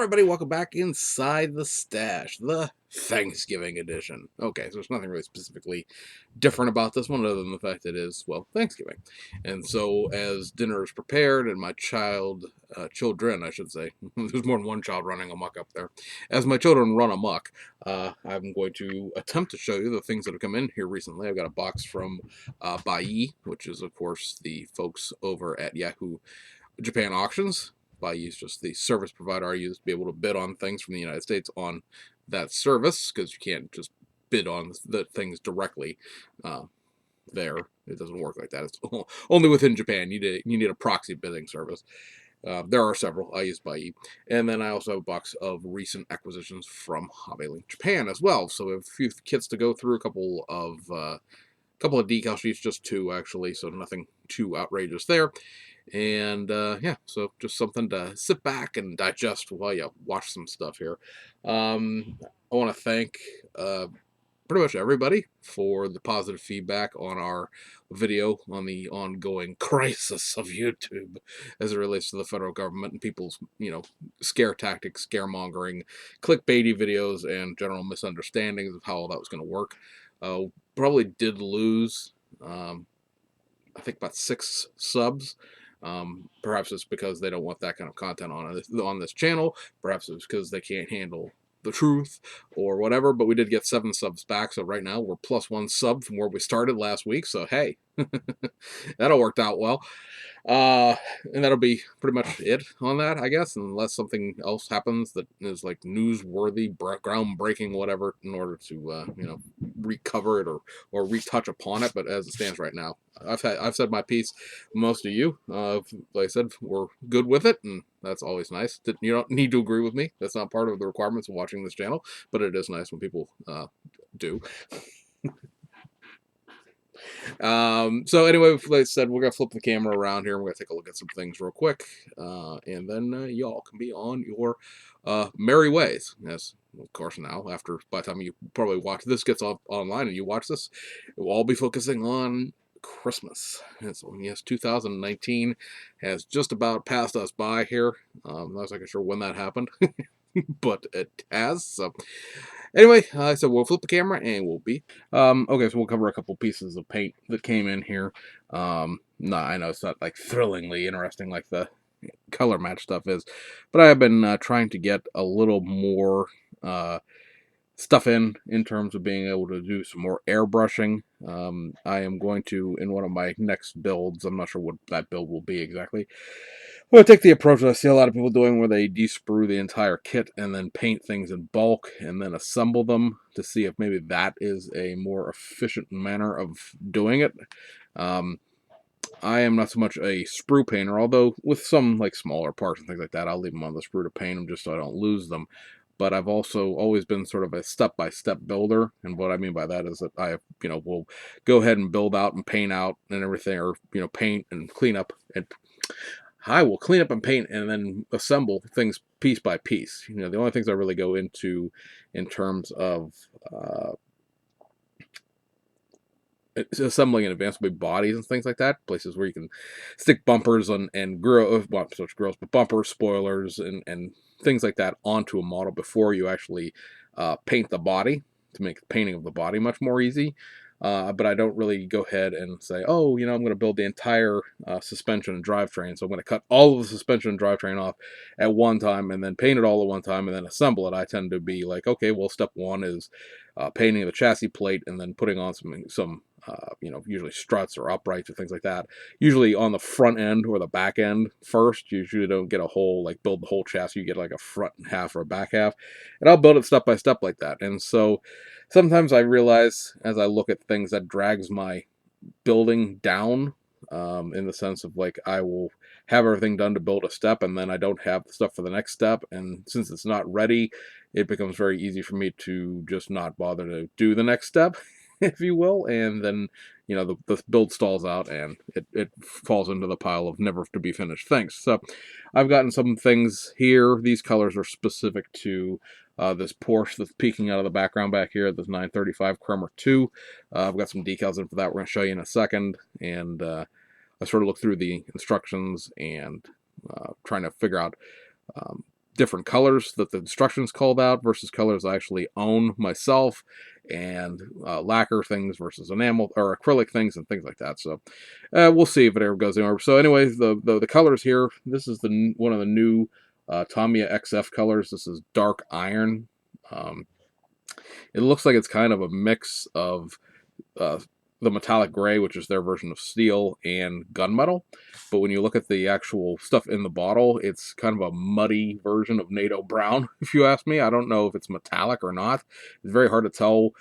everybody, welcome back inside the stash, the Thanksgiving edition. Okay, so there's nothing really specifically different about this one other than the fact that it is, well, Thanksgiving. And so as dinner is prepared and my children, I should say, there's more than one child running amok up there. As my children run amok, I'm going to attempt to show you the things that have come in here recently. I've got a box from Buyee, which is, of course, the folks over at Yahoo Japan Auctions. Buyee is just the service provider I use to be able to bid on things from the United States on that service, because you can't just bid on the things directly there. It doesn't work like that. It's only within Japan. You need a proxy bidding service. There are several. I use Buyee. And then I also have a box of recent acquisitions from HobbyLink Japan as well. So we have a few kits to go through, a couple of decal sheets, just two actually, so nothing too outrageous there. And yeah, so just something to sit back and digest while you watch some stuff here. I want to thank pretty much everybody for the positive feedback on our video on the ongoing crisis of YouTube as it relates to the federal government and people's, scare tactics, scaremongering, clickbaity videos, and general misunderstandings of how all that was going to work. Probably did lose, I think, about 6 subs. Perhaps it's because they don't want that kind of content on this channel. Perhaps it's because they can't handle the truth or whatever. But we did get 7 subs back, so right now we're +1 sub from where we started last week. So hey, that all worked out well. And that'll be pretty much it on that, I guess, unless something else happens that is like newsworthy, groundbreaking, whatever, in order to recover it or retouch upon it. But as it stands right now, I've said my piece. Most of you, like I said, were good with it, and that's always nice. You don't need to agree with me. That's not part of the requirements of watching this channel, but it is nice when people do. So anyway, like I said, we're gonna flip the camera around here. We're gonna take a look at some things real quick, and then y'all can be on your merry ways. Yes, of course. Now, by the time you probably watch this gets off online and you watch this, we'll all be focusing on Christmas. And so yes, 2019 has just about passed us by here. I was not sure when that happened, but it has. So anyway, so we'll flip the camera and we'll be okay. So we'll cover a couple pieces of paint that came in here. No, I know it's not like thrillingly interesting like the color match stuff is, but I have been trying to get a little more stuff in terms of being able to do some more airbrushing. I am going to, in one of my next builds, I'm not sure what that build will be exactly, I'm going to take the approach that I see a lot of people doing where they desprue the entire kit and then paint things in bulk and then assemble them to see if maybe that is a more efficient manner of doing it. I am not so much a sprue painter, although with some like smaller parts and things like that, I'll leave them on the sprue to paint them just so I don't lose them. But I've also always been sort of a step-by-step builder, and what I mean by that is that I, will go ahead and build out and paint out and everything, or paint and clean up, and I will clean up and paint and then assemble things piece by piece. The only things I really go into in terms of assembling in advance will be bodies and things like that. Places where you can stick bumpers and grills, but bumpers, spoilers, and things like that onto a model before you actually paint the body, to make the painting of the body much more easy. But I don't really go ahead and say, oh, I'm going to build the entire suspension and drivetrain, so I'm going to cut all of the suspension and drivetrain off at one time and then paint it all at one time and then assemble it. I tend to be like, okay, well, step one is painting the chassis plate and then putting on some usually struts or uprights or things like that. Usually on the front end or the back end first. You usually don't get a whole, build the whole chassis. You get like a front half or a back half. And I'll build it step by step like that. And so sometimes I realize as I look at things that drags my building down, in the sense of I will have everything done to build a step and then I don't have the stuff for the next step. And since it's not ready, it becomes very easy for me to just not bother to do the next step, if you will. And then, the build stalls out and it falls into the pile of never to be finished things. So I've gotten some things here. These colors are specific to this Porsche that's peeking out of the background back here, this 935 Kremer 2. I've got some decals in for that we're going to show you in a second. And I sort of look through the instructions and trying to figure out different colors that the instructions called out versus colors I actually own myself, and lacquer things versus enamel or acrylic things and things like that. So we'll see if it ever goes anywhere. So anyways, the colors here, this is one of the new Tamiya XF colors. This is dark iron. Um, it looks like it's kind of a mix of uh, the metallic gray, which is their version of steel, and gunmetal. But when you look at the actual stuff in the bottle, it's kind of a muddy version of NATO brown, if you ask me. I don't know if it's metallic or not. It's very hard to tell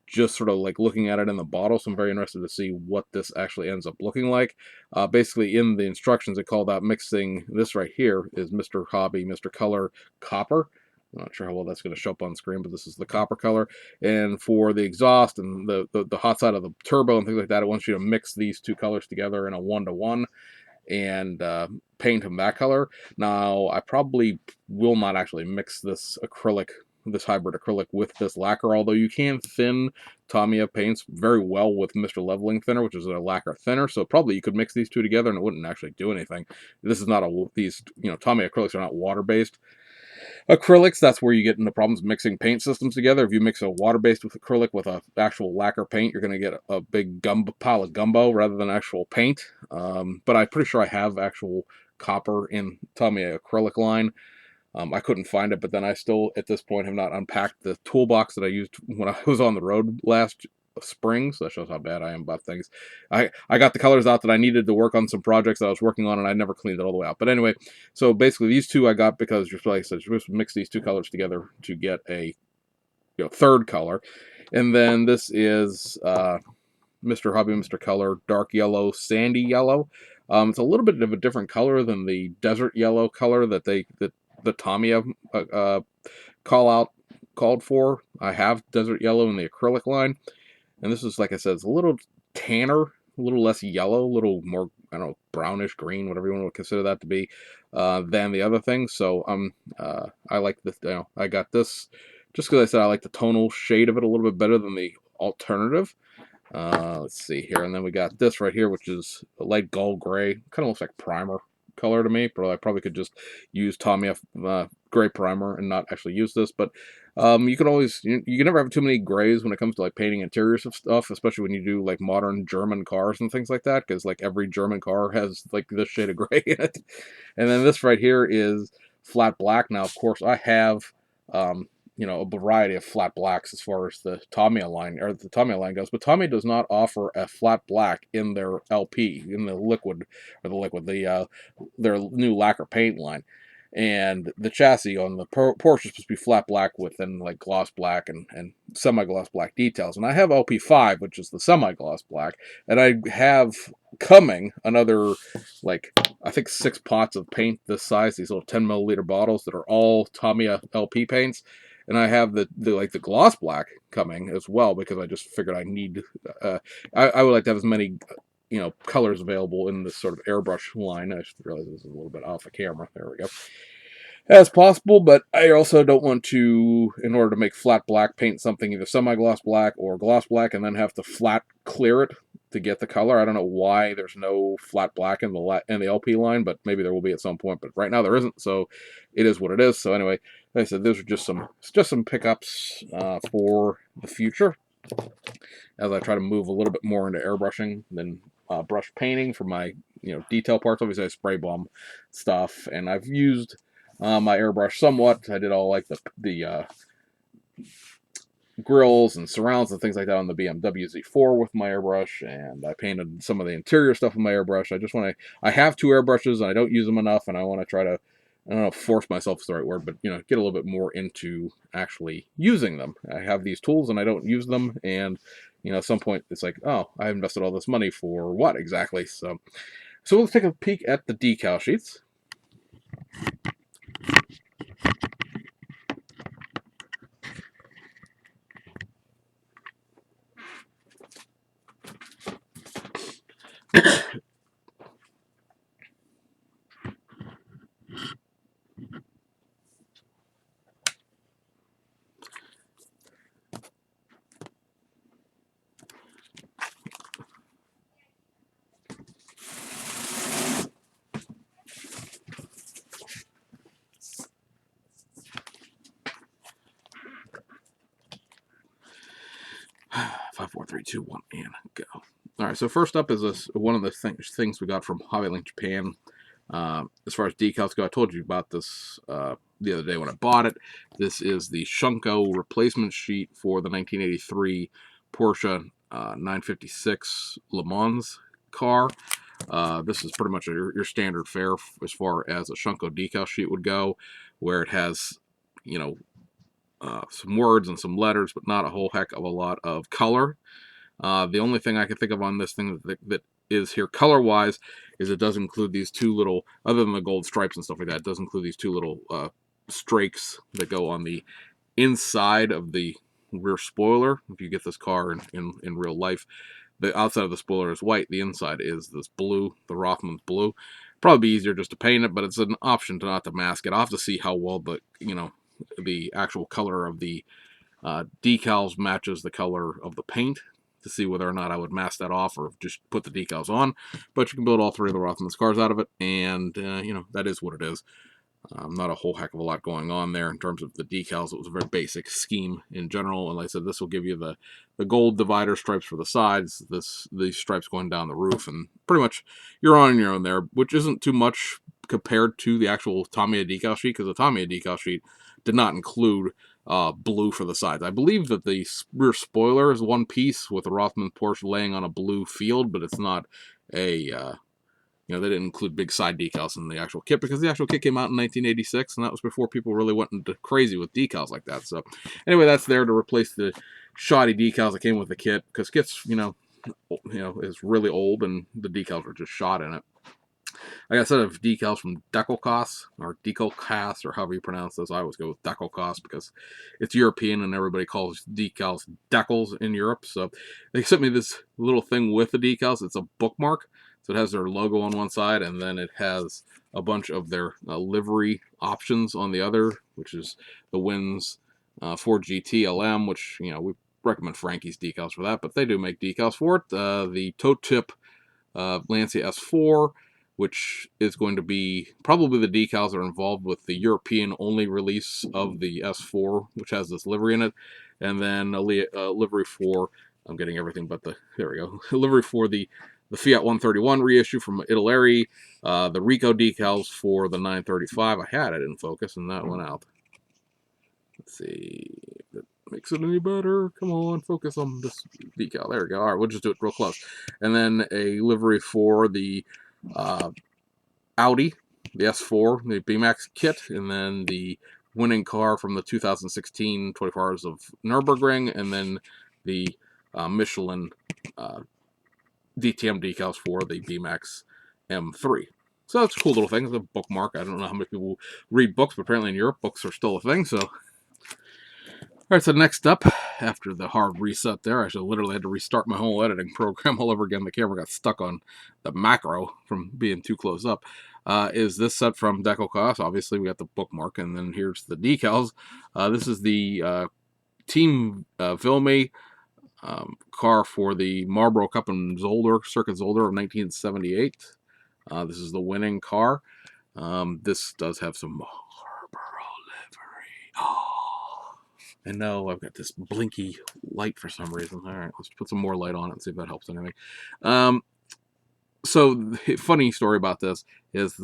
just sort of like looking at it in the bottle, so I'm very interested to see what this actually ends up looking like. Basically, in the instructions, it called out mixing this right here is Mr. Hobby, Mr. Color Copper. I'm not sure how well that's going to show up on screen, but this is the copper color. And for the exhaust and the hot side of the turbo and things like that, it wants you to mix these two colors together in a 1-to-1 and paint them that color. Now, I probably will not actually mix this hybrid acrylic with this lacquer, although you can thin Tamiya paints very well with Mr. Leveling Thinner, which is a lacquer thinner, so probably you could mix these two together and it wouldn't actually do anything. This is not Tamiya acrylics are not water-based acrylics. That's where you get into problems mixing paint systems together. If you mix a water-based with acrylic with a actual lacquer paint, you're going to get a big pile of gumbo rather than actual paint. But I'm pretty sure I have actual copper in Tamiya acrylic line. I couldn't find it, but then I still, at this point, have not unpacked the toolbox that I used when I was on the road last spring, so that shows how bad I am about things. I got the colors out that I needed to work on some projects that I was working on, and I never cleaned it all the way out. But anyway, so basically these two I got because like I said, you're supposed to mix these two colors together to get a third color. And then this is Mr. Hobby, Mr. Color, dark yellow, sandy yellow. It's a little bit of a different color than the desert yellow color that the Tamiya called for. I have desert yellow in the acrylic line, and this is, like I said, it's a little tanner, a little less yellow, a little more, I don't know, brownish green, whatever you want to consider that to be, than the other things. So I like this. I got this just because I said I like the tonal shade of it a little bit better than the alternative. Let's see here, and then we got this right here, which is a light gold gray. Kind of looks like primer color to me, but I probably could just use Tamiya gray primer and not actually use this. But you can always, you can never have too many grays when it comes to like painting interiors of stuff, especially when you do like modern German cars and things like that, because like every German car has like this shade of gray in it. And then this right here is flat black. Now, of course, I have a variety of flat blacks as far as the Tamiya line goes, but Tamiya does not offer a flat black in their LP, in the their new lacquer paint line. And the chassis on the Porsche is supposed to be flat black with then like gloss black and semi-gloss black details. And I have LP5, which is the semi-gloss black, and I have coming another like I think 6 pots of paint this size, these little 10 milliliter bottles that are all Tamiya LP paints. And I have the gloss black coming as well because I just figured I need I would like to have as many colors available in this sort of airbrush line. I just realized this is a little bit off the camera. There we go. As possible, but I also don't want to, in order to make flat black, paint something either semi-gloss black or gloss black and then have to flat clear it to get the color. I don't know why there's no flat black in the LP line, but maybe there will be at some point. But right now there isn't, so it is what it is. So anyway, like I said, those are just some pickups for the future as I try to move a little bit more into airbrushing than brush painting for my detail parts. Obviously, I spray bomb stuff, and I've used my airbrush somewhat. I did all like the grills and surrounds and things like that on the BMW Z4 with my airbrush, and I painted some of the interior stuff with my airbrush. I have 2 airbrushes and I don't use them enough, and I want to try to, I don't know if force myself is the right word, but get a little bit more into actually using them. I have these tools and I don't use them, and at some point it's like, oh, I invested all this money for what exactly? So let's take a peek at the decal sheets. 3, 2, 1, and go. All right, so first up is one of the things we got from Hobbylink Japan. As far as decals go, I told you about this the other day when I bought it. This is the Shunko replacement sheet for the 1983 Porsche 956 Le Mans car. This is pretty much your standard fare as far as a Shunko decal sheet would go, where it has, you know, some words and some letters, but not a whole heck of a lot of color. The only thing I can think of on this thing that is here color-wise is it does include these two little, other than the gold stripes and stuff like that, it does include these two little strakes that go on the inside of the rear spoiler. If you get this car in real life, the outside of the spoiler is white, the inside is this blue, the Rothmans blue. Probably be easier just to paint it, but it's an option to not to mask it. I'll have to see how well the actual color of the decals matches the color of the paint to see whether or not I would mask that off or just put the decals on. But you can build all three of the Rothmans cars out of it, and that is what it is. Not a whole heck of a lot going on there in terms of the decals. It was a very basic scheme in general, and like I said, this will give you the gold divider stripes for the sides, these stripes going down the roof, and pretty much you're on your own there, which isn't too much compared to the actual Tamiya decal sheet, because the Tamiya decal sheet did not include blue for the sides. I believe that the rear spoiler is one piece with the Rothman Porsche laying on a blue field, but it's not a they didn't include big side decals in the actual kit because the actual kit came out in 1986, and that was before people really went into crazy with decals like that. So anyway, that's there to replace the shoddy decals that came with the kit, because kits is really old and the decals are just shot in it. I got a set of decals from Decalcos, or Decalcast, or however you pronounce this. I always go with Decalcos because it's European and everybody calls decals decals in Europe. So they sent me this little thing with the decals. It's a bookmark. So it has their logo on one side, and then it has a bunch of their livery options on the other, which is the Wins Ford GT LM, which, we recommend Frankie's decals for that, but they do make decals for it. The Toe Tip Lancia S4, which is going to be probably the decals that are involved with the European-only release of the S4, which has this livery in it, and then a livery for, I'm getting everything but there we go, livery for the Fiat 131 reissue from Italeri, the Rico decals for the 935. I had it in focus, and that went out. Let's see if that makes it any better. Come on, focus on this decal. There we go. All right, we'll just do it real close. And then a livery for the Audi, the S4, the B-Max kit, and then the winning car from the 2016 24 Hours of Nürburgring, and then the Michelin DTM decals for the B-Max M3. So that's a cool little thing. It's a bookmark. I don't know how many people read books, but apparently in Europe, books are still a thing. So, all right, so next up, after the hard reset there, I literally had to restart my whole editing program all over again. The camera got stuck on the macro from being too close up. Is this set from Decalcos? Obviously, we got the bookmark, and then here's the decals. This is the Team Vilme car for the Marlboro Cup and Circuit Zolder of 1978. This is the winning car. This does have some Marlboro livery. Oh, and no, I've got this blinky light for some reason. All right, let's put some more light on it and see if that helps anything. So the funny story about this is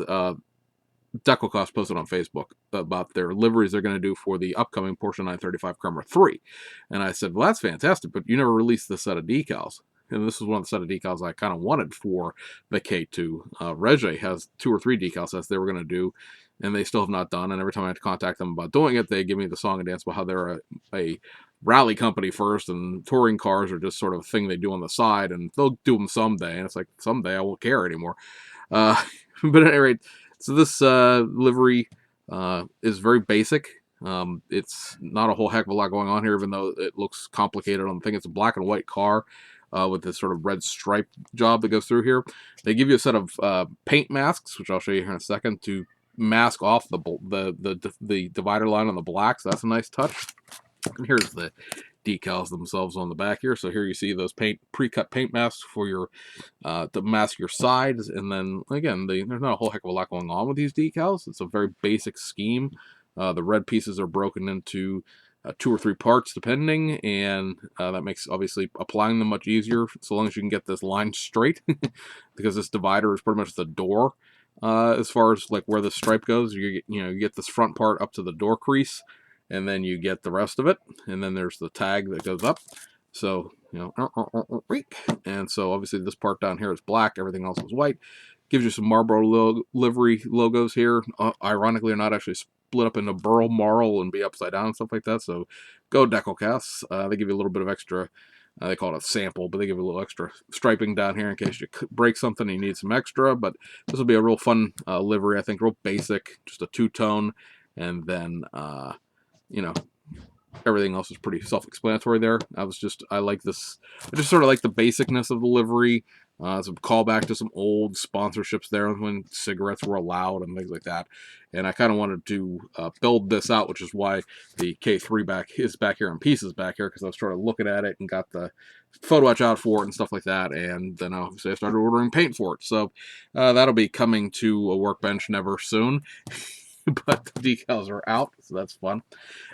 Decalcos posted on Facebook about their liveries they're going to do for the upcoming Porsche 935 Carrera 3. And I said, well, that's fantastic, but you never released this set of decals. And this is one of the set of decals I kind of wanted for the K2. Rege has 2 or 3 decal sets they were going to do, and they still have not done. And every time I had to contact them about doing it, they give me the song and dance about how they're a rally company first, and touring cars are just sort of a thing they do on the side, and they'll do them someday. And it's like, someday I won't care anymore. But at any rate, so this livery is very basic. It's not a whole heck of a lot going on here, even though it looks complicated on the thing. It's a black and white car with this sort of red stripe job that goes through here. They give you a set of paint masks, which I'll show you here in a second, to mask off the divider line on the black. So that's a nice touch. And here's the decals themselves on the back here. So here you see those pre-cut paint masks for your to mask your sides, and then again, there's not a whole heck of a lot going on with these decals. It's a very basic scheme. The red pieces are broken into 2 or 3 parts depending, and that makes obviously applying them much easier so long as you can get this line straight because this divider is pretty much the door as far as like where the stripe goes. You get this front part up to the door crease, and then you get the rest of it, and then there's the tag that goes up. So and so obviously this part down here is black, everything else is white. Gives you some Marlboro livery logos here. Ironically, they're not actually split up into burl marl and be upside down and stuff like that. So go Decalcasts. They give you a little bit of extra. They call it a sample, but they give you a little extra striping down here in case you break something and you need some extra. But this will be a real fun livery, I think. Real basic, just a two-tone, and then everything else is pretty self-explanatory there. I like this. I just sort of like the basicness of the livery. Some callback to some old sponsorships there when cigarettes were allowed and things like that. And I kind of wanted to build this out, which is why the K3 is back here in pieces back here, because I was sort of looking at it and got the photo etch out for it and stuff like that. And then obviously I started ordering paint for it. So that'll be coming to a workbench never soon. But the decals are out, so that's fun.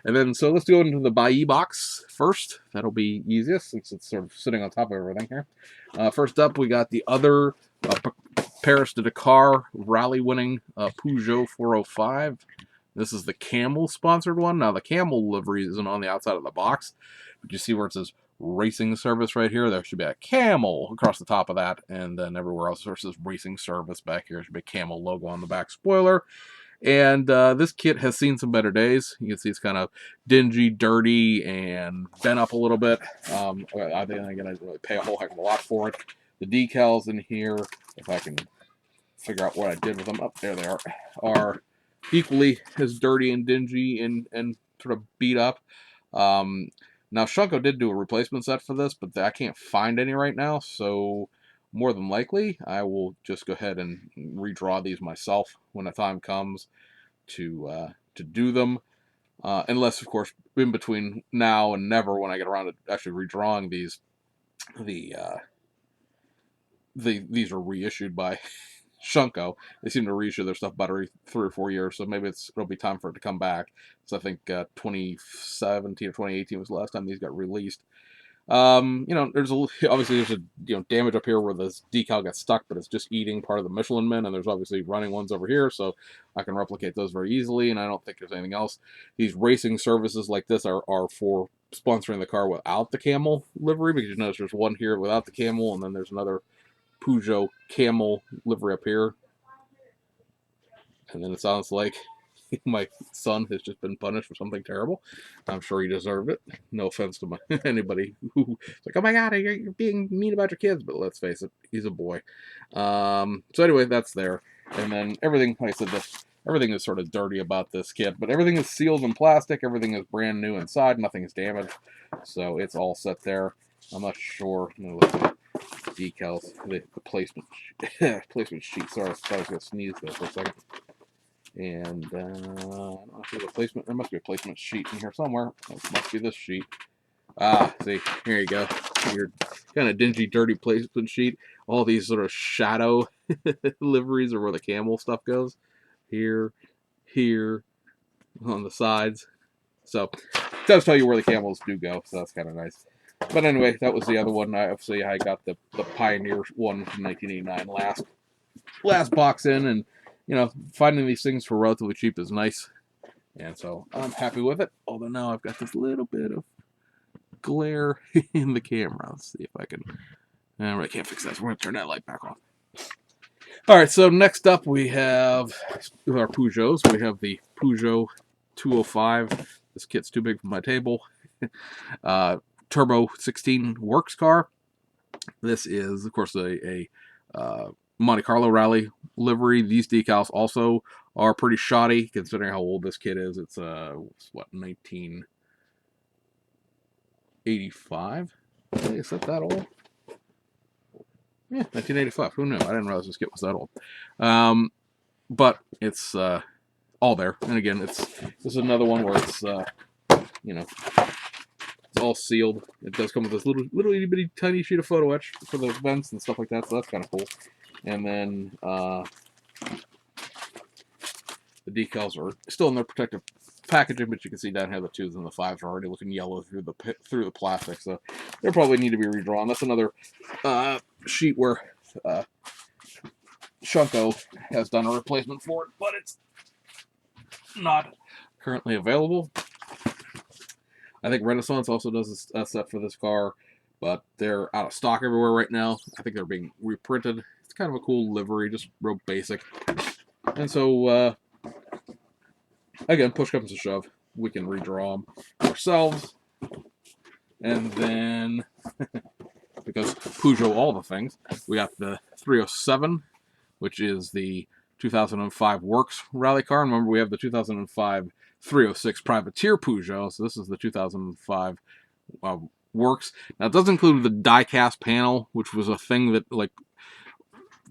And then, so let's go into the Bailly box first. That'll be easiest since it's sort of sitting on top of everything here. First up, we got the other Paris de Dakar rally-winning Peugeot 405. This is the Camel sponsored one. Now, the Camel livery isn't on the outside of the box, but you see where it says Racing Service right here? There should be a Camel across the top of that, and then everywhere else there says Racing Service back here. There should be a Camel logo on the back spoiler. And this kit has seen some better days. You can see it's kind of dingy, dirty, and bent up a little bit. I think I didn't really pay a whole heck of a lot for it. The decals in here, if I can figure out what I did with them, up there they are equally as dirty and dingy and sort of beat up. Now, Shunko did do a replacement set for this, but I can't find any right now, so more than likely, I will just go ahead and redraw these myself when the time comes to do them. Unless, of course, in between now and never, when I get around to actually redrawing these, these are reissued by Shunko. They seem to reissue their stuff about every 3 or 4 years, so maybe it'll be time for it to come back. So I think 2017 or 2018 was the last time these got released. There's obviously a damage up here where this decal got stuck, but it's just eating part of the Michelin Men, and there's obviously running ones over here, so I can replicate those very easily, and I don't think there's anything else. These racing services like this are for sponsoring the car without the Camel livery, because you notice there's one here without the Camel, and then there's another Peugeot Camel livery up here. And then it sounds like my son has just been punished for something terrible. I'm sure he deserved it. No offense to anybody who's like, oh my god, you're being mean about your kids. But let's face it, he's a boy. So anyway, that's there. And then everything, like I said, everything is sort of dirty about this kit. But everything is sealed in plastic. Everything is brand new inside. Nothing is damaged. So it's all set there. I'm not sure. I'm going to look at the decals, the placement, placement sheet. Sorry, I thought I was going to sneeze there for a second. And I don't know if there's a placement. There must be a placement sheet in here somewhere. It must be this sheet. See, here you go. Your kind of dingy, dirty placement sheet. All these sort of shadow liveries are where the Camel stuff goes. Here, on the sides. So it does tell you where the Camels do go. So that's kind of nice. But anyway, that was the other one. Obviously, I got the Pioneer one from 1989 last box in, and finding these things for relatively cheap is nice. And so I'm happy with it. Although now I've got this little bit of glare in the camera. Let's see if I can. I really can't fix that. So we're going to turn that light back on. All right, so next up we have our Peugeots. We have the Peugeot 205. This kit's too big for my table. Turbo 16 works car. This is, of course, a Monte Carlo Rally livery. These decals also are pretty shoddy considering how old this kit is. It's what, 1985? Is that old? Yeah, 1985. Who knew? I didn't realize this kit was that old. But it's all there. And again, this is another one where it's it's all sealed. It does come with this little itty bitty tiny sheet of photo etch for the vents and stuff like that. So that's kind of cool. And then The decals are still in their protective packaging, but you can see down here the 2s and the 5s are already looking yellow through the plastic, so they probably need to be redrawn. That's another sheet where Shunko has done a replacement for it, but it's not currently available. I think Renaissance also does a set for this car, but they're out of stock everywhere right now. I think they're being reprinted. It's kind of a cool livery, just real basic. And so, again, push comes to shove, we can redraw them ourselves. And then, because Peugeot all the things, we got the 307, which is the 2005 Works rally car. And remember, we have the 2005 306 Privateer Peugeot, so this is the 2005 Works. Now, it does include the die-cast panel, which was a thing that, like,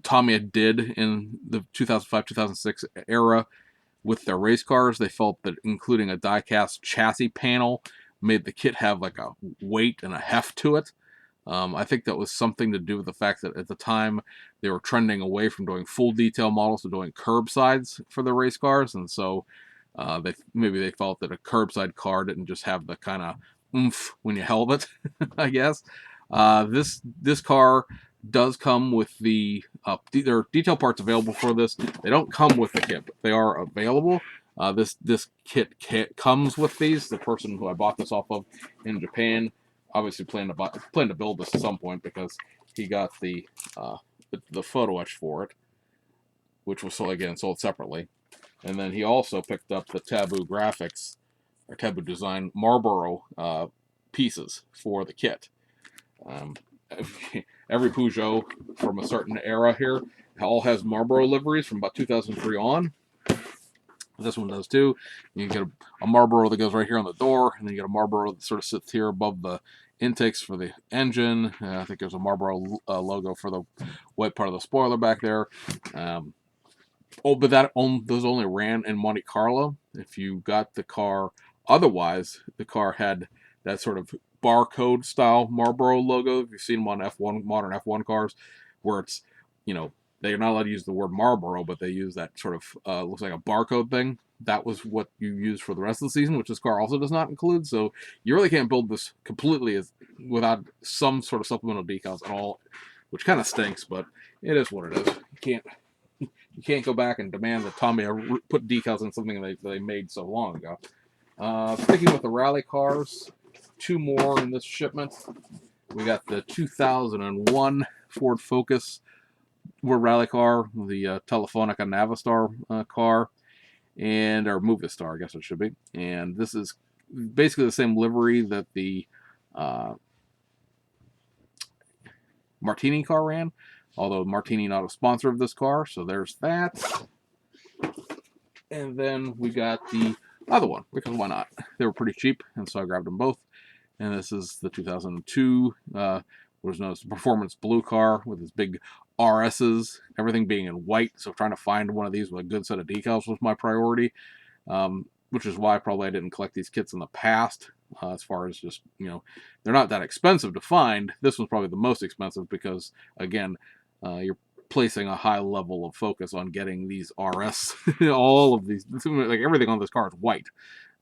Tamiya did in the 2005-2006 era with their race cars. They felt that including a die-cast chassis panel made the kit have like a weight and a heft to it. I think that was something to do with the fact that at the time they were trending away from doing full detail models to doing curbsides for their race cars, and so maybe they felt that a curbside car didn't just have the kind of oomph when you held it. I guess this car does come with there are detail parts available for this. They don't come with the kit, but they are available. This kit comes with these. The person who I bought this off of in Japan obviously planned to build this at some point because he got the photo etch for it, which was sold separately. And then he also picked up the Taboo Graphics or Taboo Design Marlboro pieces for the kit. Every Peugeot from a certain era here all has Marlboro liveries from about 2003 on. This one does too. You get a Marlboro that goes right here on the door, and then you get a Marlboro that sort of sits here above the intakes for the engine. I think there's a Marlboro logo for the white part of the spoiler back there. But those only ran in Monte Carlo. If you got the car otherwise, the car had that sort of barcode style Marlboro logo. If you've seen them on F1 modern F1 cars, where it's they're not allowed to use the word Marlboro, but they use that sort of looks like a barcode thing. That was what you use for the rest of the season, which this car also does not include. So you really can't build this completely without some sort of supplemental decals at all, which kind of stinks, but it is what it is. You can't go back and demand that Tamiya put decals in something they made so long ago. Sticking with the rally cars, 2 more in this shipment. We got the 2001 Ford Focus rally car, the Telefonica Navistar car, or Movistar, I guess it should be. And this is basically the same livery that the Martini car ran, although Martini not a sponsor of this car, so there's that. And then we got the other one, because why not? They were pretty cheap, and so I grabbed them both. And this is the 2002, what is known as the Performance Blue car with its big RSs, everything being in white. So trying to find one of these with a good set of decals was my priority, which is why probably I didn't collect these kits in the past. As far as just, they're not that expensive to find. This one's probably the most expensive because, again, you're placing a high level of focus on getting these RS. All of these, like everything on this car is white.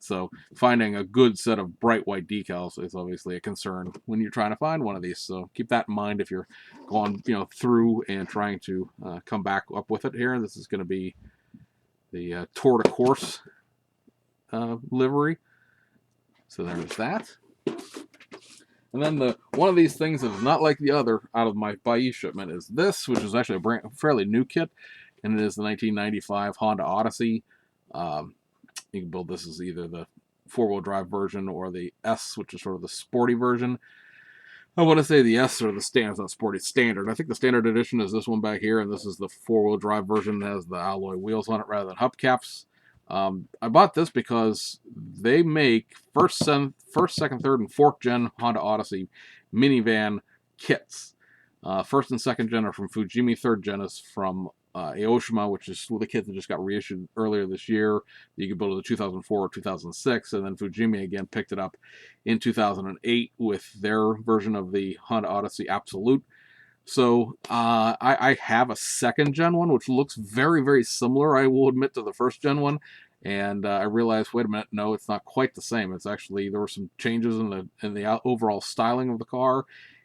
So finding a good set of bright white decals is obviously a concern when you're trying to find one of these. So keep that in mind if you're going, through and trying to come back up with it here. This is going to be the Tour de Course livery. So there's that. And then one of these things that is not like the other out of my Bayou shipment is this, which is actually a fairly new kit, and it is the 1995 Honda Odyssey. You can build this as either the 4-wheel drive version or the S, which is sort of the sporty version. I want to say the S or the standard, it's not sporty, standard. I think the standard edition is this one back here, and this is the 4-wheel drive version that has the alloy wheels on it rather than hubcaps. I bought this because they make first, second, third, and fourth gen Honda Odyssey minivan kits. First and second gen are from Fujimi. Third gen is from Aoshima, which is the kit that just got reissued earlier this year. You could build it in 2004 or 2006, and then Fujimi again picked it up in 2008 with their version of the Honda Odyssey Absolute. So I have a second gen one, which looks very, very similar, I will admit, to the first gen one. And I realized, wait a minute, no, it's not quite the same. It's actually, there were some changes in the overall styling of the car,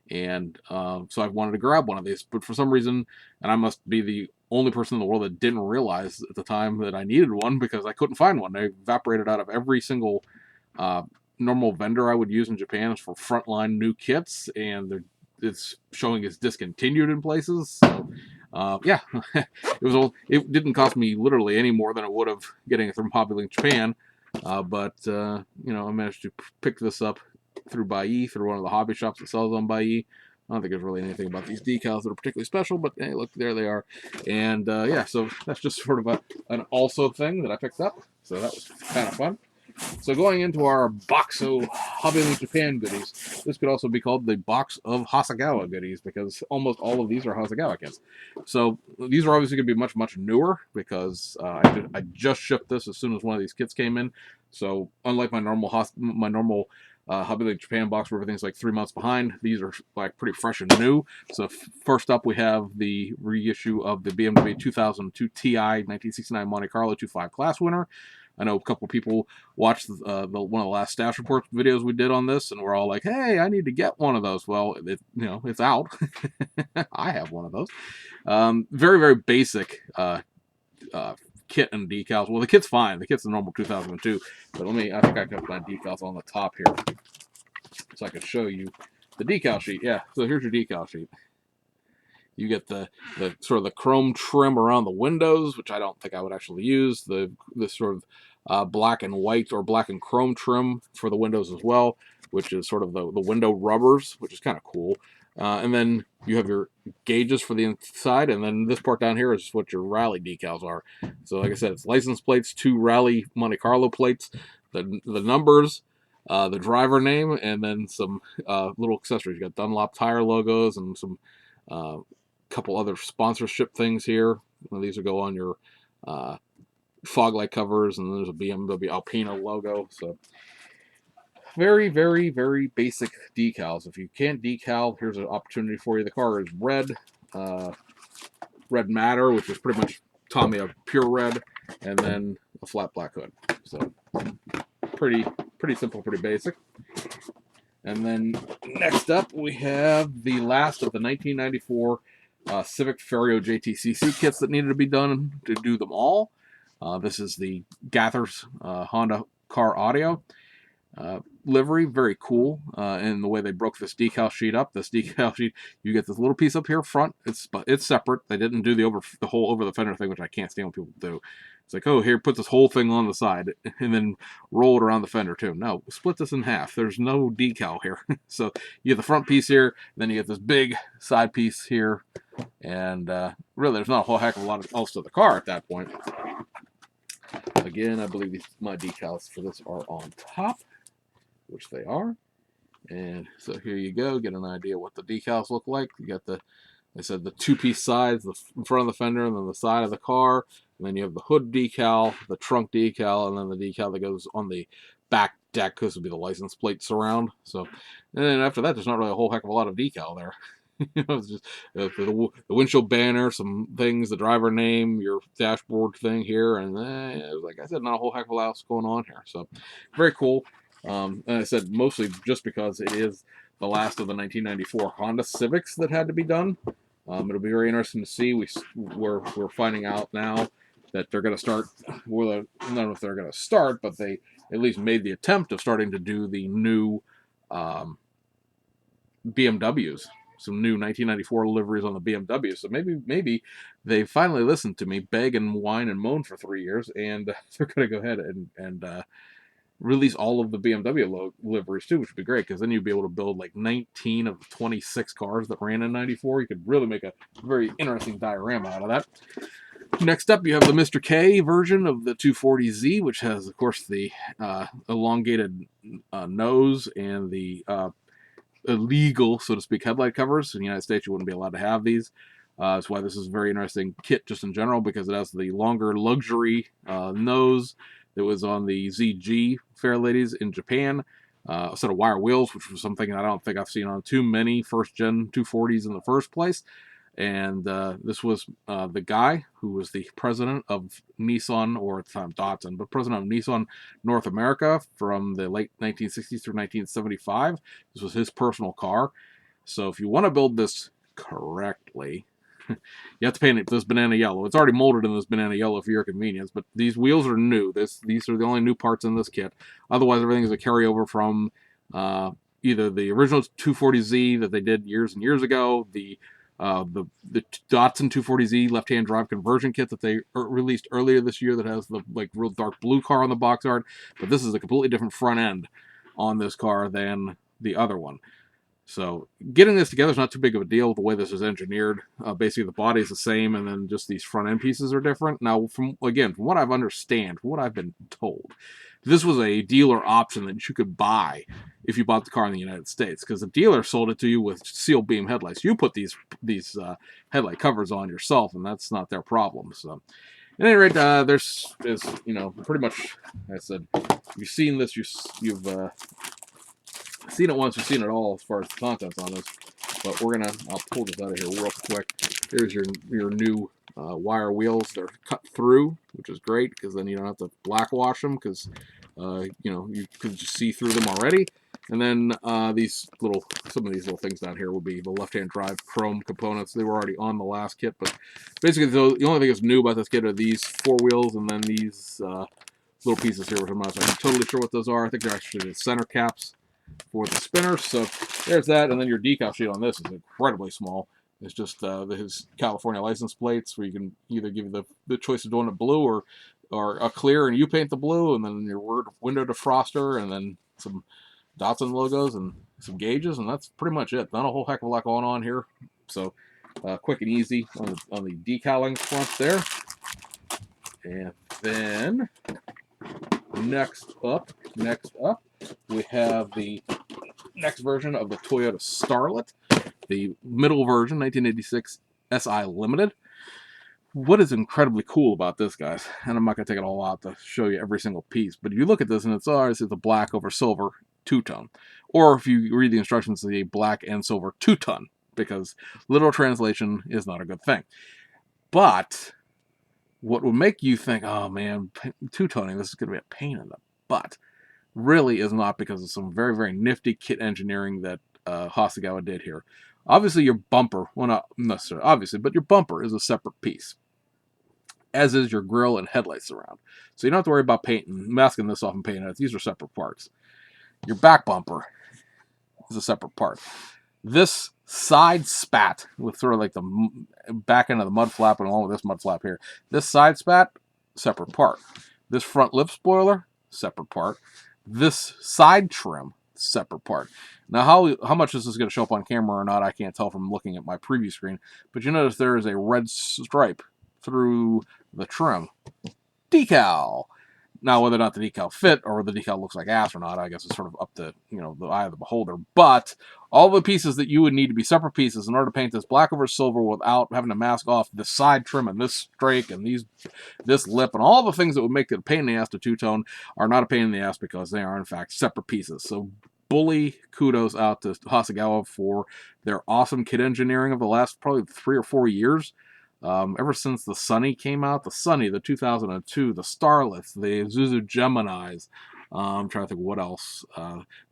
and so I wanted to grab one of these. But for some reason, and I must be the only person in the world that didn't realize at the time that I needed one, because I couldn't find one. They evaporated out of every single uh, normal vendor I would use in Japan for frontline new kits, and it's showing it's discontinued in places. So, yeah, it didn't cost me literally any more than it would have getting it from Hobbylink Japan, but I managed to pick this up through Bai, through one of the hobby shops that sells on Bai. I don't think there's really anything about these decals that are particularly special, but hey, look, there they are. And yeah, so that's just sort of an also thing that I picked up. So that was kind of fun. So going into our box of Hobbylink Japan goodies, this could also be called the box of Hasegawa goodies, because almost all of these are Hasegawa kits. So these are obviously going to be much, much newer, because I just shipped this as soon as one of these kits came in. So unlike my normal Hobbylink Japan box where everything's like 3 months behind, these are like pretty fresh and new. So first up, we have the reissue of the BMW 2002 Ti 1969 Monte Carlo 25 class winner. I know a couple people watched one of the last stash report videos we did on this, and we're all like, "Hey, I need to get one of those." Well, it's out. I have one of those. Very, very basic kit and decals. Well, the kit's fine. The kit's the normal 2002, but I think I kept my decals on the top here, so I can show you the decal sheet. Yeah, so here's your decal sheet. You get the sort of the chrome trim around the windows, which I don't think I would actually use. The sort of black and white or black and chrome trim for the windows as well, which is sort of the window rubbers, which is kind of cool. And then you have your gauges for the inside, and then this part down here is what your rally decals are. So like I said, it's license plates, 2 rally Monte Carlo plates, the numbers, the driver name, and then some little accessories. You got Dunlop tire logos and some couple other sponsorship things here. These will go on your fog light covers, and there's a BMW Alpina logo. So very, very, very basic decals. If you can't decal, here's an opportunity for you. The car is red, red matter, which is pretty much Tamiya pure red, and then a flat black hood. So pretty simple, pretty basic. And then next up, we have the last of the 1994 Civic Ferio JTCC kits that needed to be done to do them all. This is the Gathers Honda Car Audio livery. Very cool in the way they broke this decal sheet up. This decal sheet, you get this little piece up here front. It's separate. They didn't do the whole over the fender thing, which I can't stand when people do. It's like, oh, here, put this whole thing on the side and then roll it around the fender too. No, split this in half. There's no decal here. So you get the front piece here, then you get this big side piece here, and really there's not a whole heck of a lot else to the car at that point. Again, I believe my decals for this are on top, which they are. And so here you go, get an idea what the decals look like. You got I said the 2-piece sides, the front of the fender, and then the side of the car. And then you have the hood decal, the trunk decal, and then the decal that goes on the back deck. This would be the license plate surround. So, and then after that, there's not really a whole heck of a lot of decal there. It's just the windshield banner, some things, the driver name, your dashboard thing here, and like I said, not a whole heck of a lot else going on here. So, very cool. And I said mostly just because it is the last of the 1994 Honda Civics that had to be done. It'll be very interesting to see. We're finding out now that they're going to start. Well, I don't know if they're going to start, but they at least made the attempt of starting to do the new BMWs. Some new 1994 liveries on the BMW. So maybe they finally listened to me beg and whine and moan for 3 years, and they're going to go ahead and release all of the BMW liveries too, which would be great, because then you'd be able to build like 19 of the 26 cars that ran in 94. You could really make a very interesting diorama out of that. Next up, you have the Mr. K version of the 240Z, which has, of course, the elongated nose and the illegal, so to speak, headlight covers. In the United States, you wouldn't be allowed to have these. That's why this is a very interesting kit just in general, because it has the longer luxury nose that was on the ZG Fair Ladies in Japan. a set of wire wheels, which was something I don't think I've seen on too many first-gen 240s in the first place. And this was the guy who was the president of Nissan, or at the time Datsun, but president of Nissan North America from the late 1960s through 1975. This was his personal car. So if you want to build this correctly, you have to paint it this banana yellow. It's already molded in this banana yellow for your convenience, but these wheels are new. These are the only new parts in this kit. Otherwise, everything is a carryover from either the original 240Z that they did years and years ago, the Datsun 240Z left-hand drive conversion kit that they released earlier this year that has the like real dark blue car on the box art, but this is a completely different front end on this car than the other one. So getting this together is not too big of a deal with the way this is engineered. Basically, the body is the same, and then just these front end pieces are different. Now, from what I've understand, from what I've been told, this was a dealer option that you could buy if you bought the car in the United States, because the dealer sold it to you with steel beam headlights. You put these headlight covers on yourself, and that's not their problem. So, at any rate, there's pretty much, I said, you've seen this, you've seen it once, you've seen it all as far as the contents on this. But I'll pull this out of here real quick. Here's your new wire wheels. They're cut through, which is great, because then you don't have to black wash them, because you can just see through them already. And then some of these little things down here will be the left-hand drive chrome components. They were already on the last kit, but basically the only thing that's new about this kit are these four wheels, and then these little pieces here, which I'm not totally sure what those are. I think they're actually the center caps for the spinner. So there's that, and then your decal sheet on this is incredibly small. It's just his California license plates, where you can either give you the choice of doing it blue or a clear, and you paint the blue, and then your window defroster, and then some Datsun logos and some gauges, and that's pretty much it. Not a whole heck of a lot going on here. So quick and easy on the decaling front there. And then next up, we have the next version of the Toyota Starlet, the middle version, 1986 SI Limited. What is incredibly cool about this, guys, and I'm not going to take it all out to show you every single piece, but if you look at this, and it's a black over silver two-tone, or if you read the instructions, it's a black and silver two-tone, because literal translation is not a good thing. But what would make you think, oh man, two-toning, this is going to be a pain in the butt, really is not, because of some very, very nifty kit engineering that Hasegawa did here. Obviously, your bumper, well, not necessarily obviously, but your bumper is a separate piece, as is your grille and headlight surround. So you don't have to worry about masking this off and painting it. These are separate parts. Your back bumper is a separate part. This side spat, with sort of like the back end of the mud flap, and along with this mud flap here, this side spat, separate part. This front lip spoiler, separate part. This side trim, separate part. Now, how much this is going to show up on camera or not, I can't tell from looking at my preview screen, but you notice there is a red stripe through the trim. Decal. Now, whether or not the decal fit, or the decal looks like ass or not, I guess it's sort of up to the eye of the beholder. But all the pieces that you would need to be separate pieces in order to paint this black over silver without having to mask off the side trim and this strake and this lip and all the things that would make it a pain in the ass to two-tone are not a pain in the ass, because they are in fact separate pieces. So bully kudos out to Hasegawa for their awesome kit engineering of the last probably 3 or 4 years. Ever since the Sunny came out, the 2002, the Starlets, the Isuzu Geminis, I'm trying to think what else,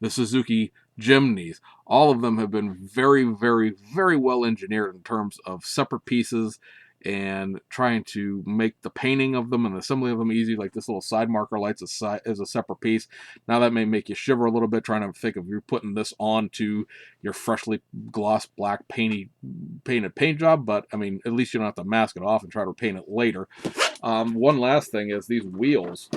the Suzuki Jimneys, all of them have been very, very, very well engineered in terms of separate pieces and trying to make the painting of them and the assembly of them easy. Like this little side marker lights is a separate piece. Now that may make you shiver a little bit trying to think of you putting this onto your freshly gloss black painted paint job, but I mean, at least you don't have to mask it off and try to paint it later. One last thing is these wheels.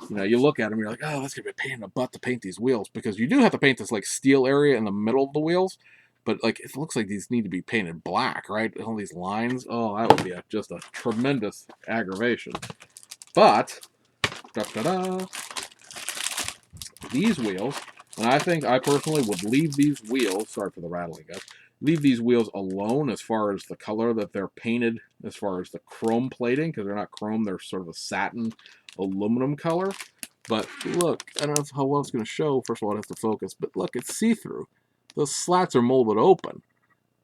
You look at them, you're like, oh, that's gonna be a pain in the butt to paint these wheels, because you do have to paint this like steel area in the middle of the wheels. But like, it looks like these need to be painted black, right? All these lines. Oh, that would be just a tremendous aggravation. But these wheels, and I personally would leave these wheels. Sorry for the rattling, guys. Leave these wheels alone as far as the color that they're painted, as far as the chrome plating, because they're not chrome, they're sort of a satin aluminum color. But look, I don't know how well it's going to show. First of all, it has to focus. But look, it's see-through. Those slats are molded open.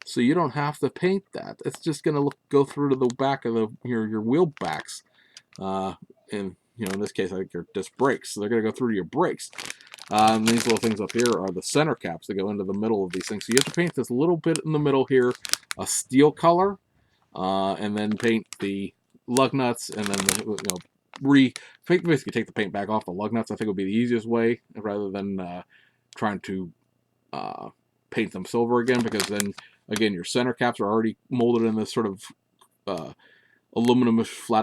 So you don't have to paint that. It's just going to go through to the back of your wheel backs. And, in this case, I think your disc brakes. So they're going to go through to your brakes. And these little things up here are the center caps that go into the middle of these things. So you have to paint this little bit in the middle here, a steel color, and then paint the lug nuts, and then basically take the paint back off the lug nuts. I think would be the easiest way rather than trying to paint them silver again, because then again your center caps are already molded in this sort of flat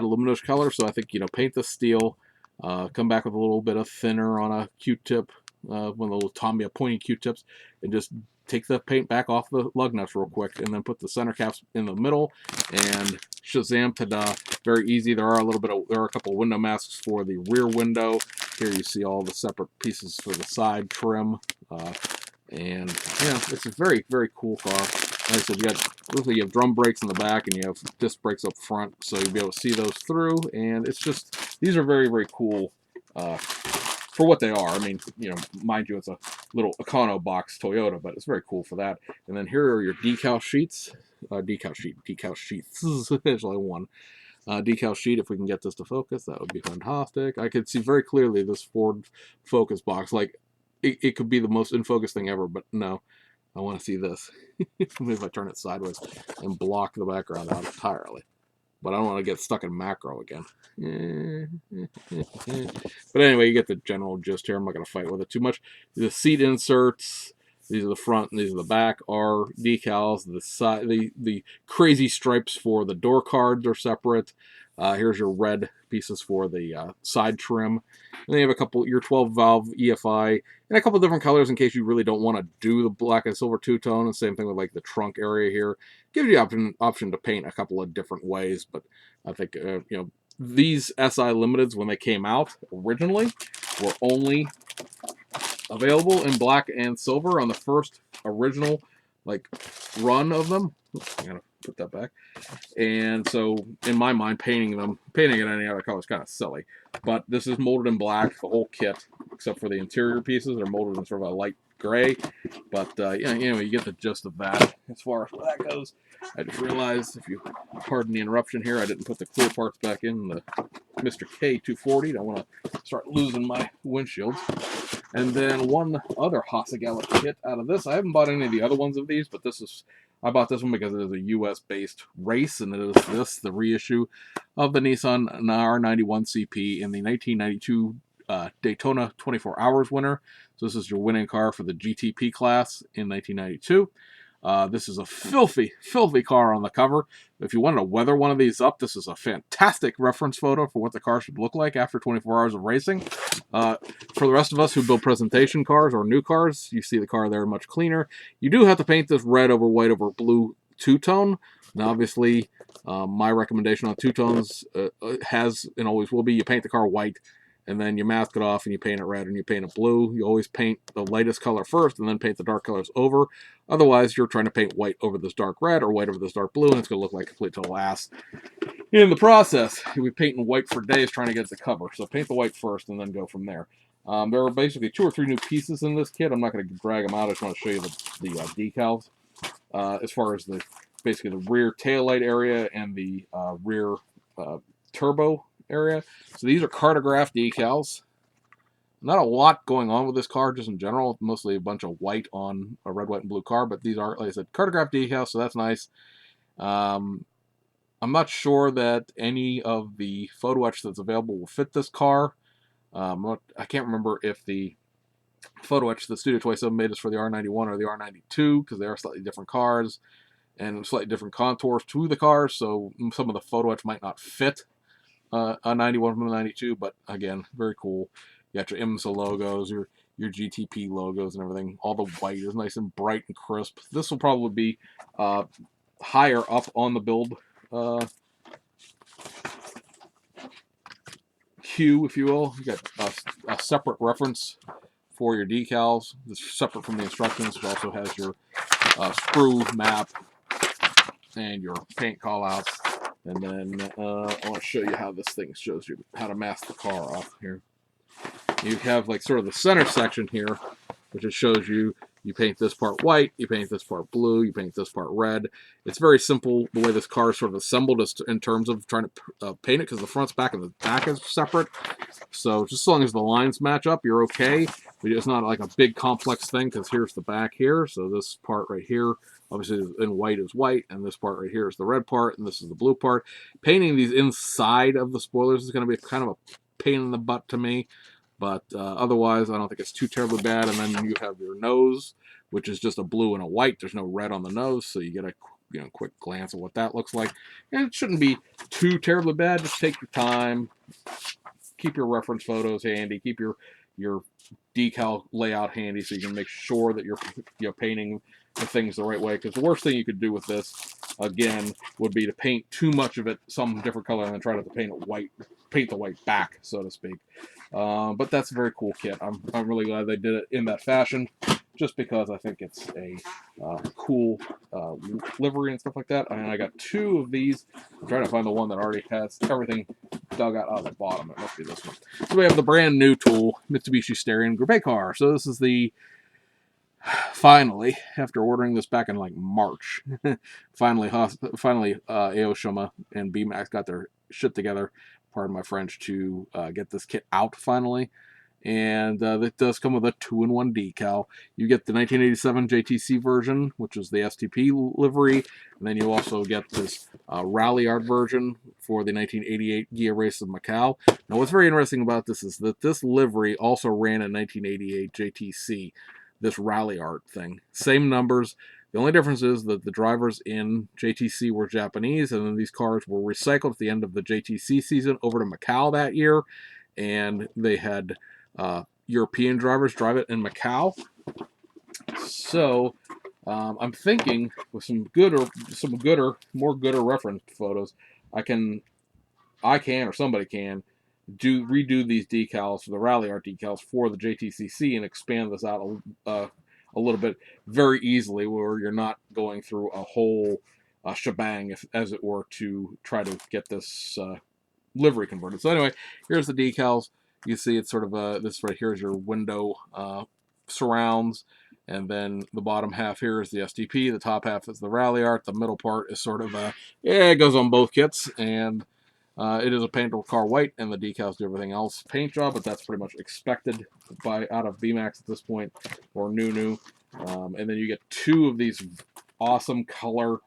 aluminum color. So I think paint the steel, come back with a little bit of thinner on a Q-tip, one of the little Tamiya pointy Q-tips, and just take the paint back off the lug nuts real quick, and then put the center caps in the middle, and shazam, tada! Very easy. There are a couple of window masks for the rear window. Here you see all the separate pieces for the side trim, and it's a very, very cool car. Like I said, you have drum brakes in the back, and you have disc brakes up front, so you'll be able to see those through. And it's just, these are very, very cool for what they are. I mean, mind you, it's a little Econo box Toyota, but it's very cool for that. And then here are your decal sheets. Decal sheets. There's only one. Decal sheet, if we can get this to focus, that would be fantastic. I could see very clearly this Ford Focus box. Like, it could be the most in focus thing ever, but no. I want to see this. Maybe if I turn it sideways and block the background out entirely. But I don't want to get stuck in macro again. But anyway, you get the general gist here. I'm not going to fight with it too much. The seat inserts, these are the front and these are the back, are decals. The side, the crazy stripes for the door cards are separate. Here's your red pieces for the side trim. And then you have your 12 valve EFI and a couple different colors in case you really don't want to do the black and silver two-tone. And same thing with like the trunk area here. Gives you the option to paint a couple of different ways. But I think, these SI Limiteds, when they came out originally, were only available in black and silver on the first original run of them. I'm gonna put that back. And so in my mind, painting it any other color is kind of silly. But this is molded in black, the whole kit, except for the interior pieces are molded in sort of a light gray. But you get the gist of that as far as where that goes. I just realized, if you pardon the interruption here, I didn't put the clear parts back in the Mr. K240. Don't want to start losing my windshields. And then one other Hasegawa kit out of this. I haven't bought any of the other ones of these, but I bought this one because it is a US-based race, and it is the reissue of the Nissan R91 CP in the 1992 Daytona 24 Hours winner. So this is your winning car for the GTP class in 1992. This is a filthy, filthy car on the cover. If you wanted to weather one of these up, this is a fantastic reference photo for what the car should look like after 24 hours of racing. For the rest of us who build presentation cars or new cars, you see the car there much cleaner. You do have to paint this red over white over blue two-tone. Now, obviously, my recommendation on two-tones has and always will be you paint the car white, and then you mask it off and you paint it red and you paint it blue. You always paint the lightest color first and then paint the dark colors over. Otherwise, you're trying to paint white over this dark red or white over this dark blue, and it's going to look like complete total ass. In the process, you'll be painting white for days trying to get the cover. So paint the white first and then go from there. There are basically 2 or 3 new pieces in this kit. I'm not going to drag them out. I just want to show you the decals. As far as basically the rear taillight area and the rear turbo area. So these are Cartograph decals. Not a lot going on with this car, just in general. Mostly a bunch of white on a red, white, and blue car. But these are, like I said, Cartograph decals, so that's nice. I'm not sure that any of the photo etch that's available will fit this car. I can't remember if the photo etch that Studio 27 made is for the R91 or the R92, because they are slightly different cars and slightly different contours to the cars, so some of the photo etch might not fit a 91 from a 92, but again, very cool. You got your IMSA logos, your GTP logos and everything. All the white is nice and bright and crisp. This will probably be higher up on the build queue, if you will. You got a separate reference for your decals. It's separate from the instructions. It also has your sprue map and your paint callouts. And then I want to show you how this thing shows you how to mask the car off here. you have like sort of the center section here, which just shows you paint this part white, you paint this part blue, you paint this part red. It's very simple the way this car is sort of assembled in terms of trying to paint it, because the front's back and the back is separate. So just as long as the lines match up, you're okay. But it's not like a big complex thing, because here's the back here. So this part right here, obviously in white is white, and this part right here is the red part, and this is the blue part. Painting these inside of the spoilers is going to be kind of a pain in the butt to me. But otherwise, I don't think it's too terribly bad. And then you have your nose, which is just a blue and a white. There's no red on the nose, so you get a quick glance at what that looks like. And it shouldn't be too terribly bad. Just take your time. Keep your reference photos handy. Keep your decal layout handy so you can make sure that you're painting the things the right way. Because the worst thing you could do with this, again, would be to paint too much of it some different color and then try to paint it white, paint the white back, so to speak. But that's a very cool kit. I'm really glad they did it in that fashion, just because I think it's a cool livery and stuff like that. And I got 2 of these. I'm trying to find the one that already has everything dug out of the bottom. It must be this one. So we have the brand new tool, Mitsubishi Starion Group A car. So this is the, finally, after ordering this back in like March, finally Aoshima and BMAX got their shit together, pardon my French, to get this kit out finally. And it does come with a 2-in-1 decal. You get the 1987 JTC version, which is the STP livery, and then you also get this Rally Art version for the 1988 Ghia Race of Macau. Now, what's very interesting about this is that this livery also ran in 1988 JTC, this Rally Art thing. Same numbers. The only difference is that the drivers in JTC were Japanese, and then these cars were recycled at the end of the JTC season over to Macau that year, and they had European drivers drive it in Macau. So I'm thinking with some more gooder reference photos, I can or somebody can redo these decals, the Rally Art decals for the JTCC, and expand this out a little bit very easily, where you're not going through a whole shebang, as it were, to try to get this livery converted. So anyway, here's the decals. You see it's sort of this right here is your window surrounds, and then the bottom half here is the STP, the top half is the Rally Art, the middle part is sort of it goes on both kits, and it is a paintable car white, and the decals do everything else paint job, but that's pretty much expected out of BMAX at this point, or Nunu. And then you get 2 of these awesome color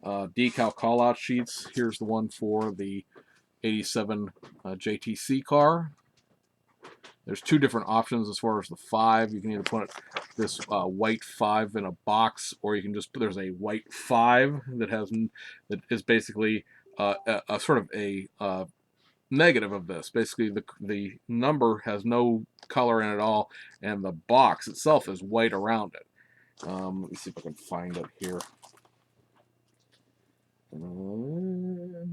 decal call-out sheets. Here's the one for the 87 JTC car. There's 2 different options as far as the 5. You can either put this white 5 in a box, or you can just there's a white 5 that is basically a sort of a negative of this. Basically, the number has no color in it at all, and the box itself is white around it. Let me see if I can find it here.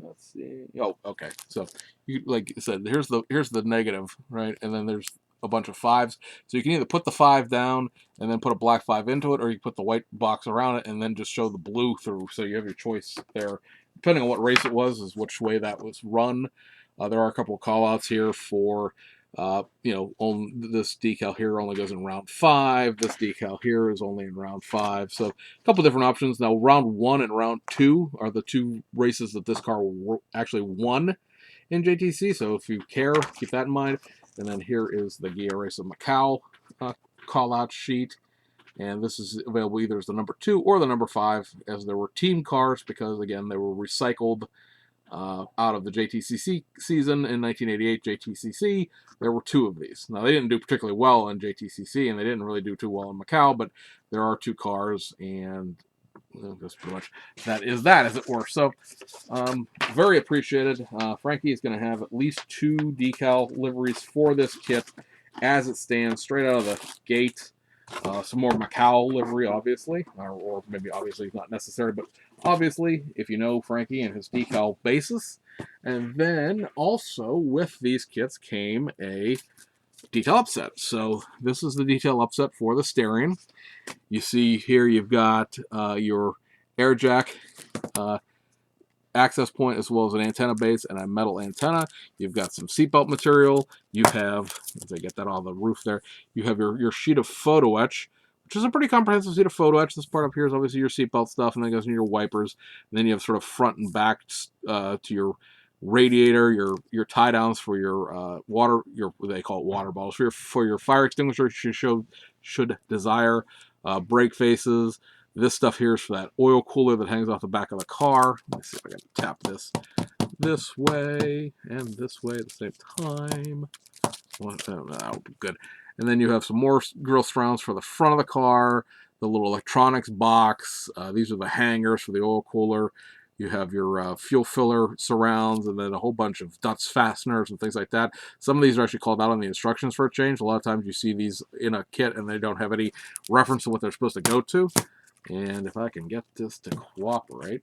Let's see. Oh, okay. So you, like I said, here's the negative, right? And then there's a bunch of 5s. So you can either put the 5 down and then put a black 5 into it, or you can put the white box around it and then just show the blue through. So you have your choice there. Depending on what race it was, is which way that was run. There are a couple of call-outs here for on this decal here only goes in round 5. This decal here is only in round 5. So a couple different options. Now, round 1 and round 2 are the 2 races that this car actually won in JTC. So if you care, keep that in mind. And then here is the Ghia Race of Macau call-out sheet. And this is available either as the number 2 or the number 5, as there were team cars, because, again, they were recycled out of the JTCC season in 1988 JTCC. There were 2 of these. Now, they didn't do particularly well in JTCC, and they didn't really do too well in Macau, but there are 2 cars, and that's pretty much that, as it were. So, very appreciated. Frankie is going to have at least 2 decal liveries for this kit as it stands, straight out of the gate. Some more Macau livery, obviously, or maybe obviously not necessary, but obviously, if you know Frankie and his decal basis. And then also with these kits came a detail upset. So this is the detail upset for the Starion. You see here you've got your air jack access point as well as an antenna base and a metal antenna. You've got some seatbelt material. You have, as I get that on the roof there, you have your sheet of photo etch, which is a pretty comprehensive sheet of photo etch. This part up here is obviously your seatbelt stuff, and then goes into your wipers. And then you have sort of front and back to your radiator, your tie downs for your water, your what they call it water bottles for your fire extinguisher. Should desire brake faces. This stuff here is for that oil cooler that hangs off the back of the car. Let me see if I can tap this way and this way at the same time. Well, that would be good. And then you have some more grill surrounds for the front of the car, the little electronics box. These are the hangers for the oil cooler. You have your fuel filler surrounds, and then a whole bunch of Dutch fasteners and things like that. Some of these are actually called out on the instructions for a change. A lot of times you see these in a kit and they don't have any reference to what they're supposed to go to. And if I can get this to cooperate,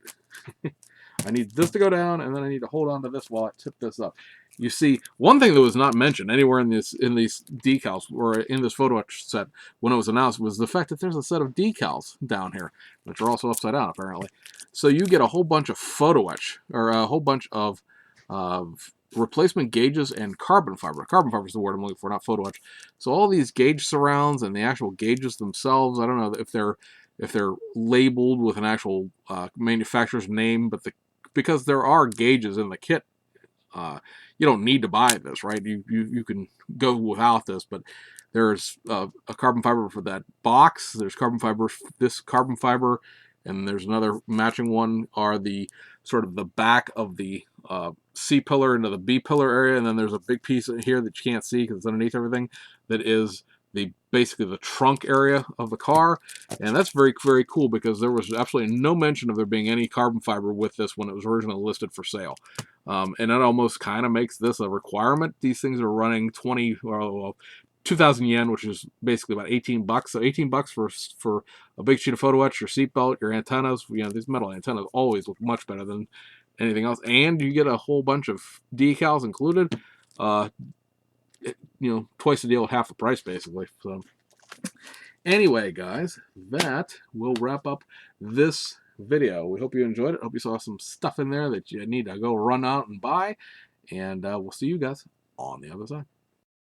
I need this to go down, and then I need to hold on to this while I tip this up. You see, one thing that was not mentioned anywhere in these decals or in this photo set when it was announced was the fact that there's a set of decals down here, which are also upside down apparently. So you get a whole bunch of photo etch, or a whole bunch of replacement gauges and carbon fiber. Carbon fiber is the word I'm looking for, not photo etch. So all these gauge surrounds and the actual gauges themselves, I don't know if they're labeled with an actual manufacturer's name, but because there are gauges in the kit, you don't need to buy this, right? You can go without this, but there's a carbon fiber for that box. There's carbon fiber, this carbon fiber, and there's another matching one are the sort of the back of the C pillar into the B pillar area, and then there's a big piece here that you can't see because it's underneath everything that is basically the trunk area of the car. And that's very, very cool because there was absolutely no mention of there being any carbon fiber with this when it was originally listed for sale. And that almost kind of makes this a requirement. These things are running 2,000 yen, which is basically about 18 bucks. So 18 bucks for a big sheet of photo etch, your seatbelt, your antennas. These metal antennas always look much better than anything else. And you get a whole bunch of decals included. Twice the deal at half the price, basically. So anyway, guys, that will wrap up this video. We hope you enjoyed it. Hope you saw some stuff in there that you need to go run out and buy. And we'll see you guys on the other side.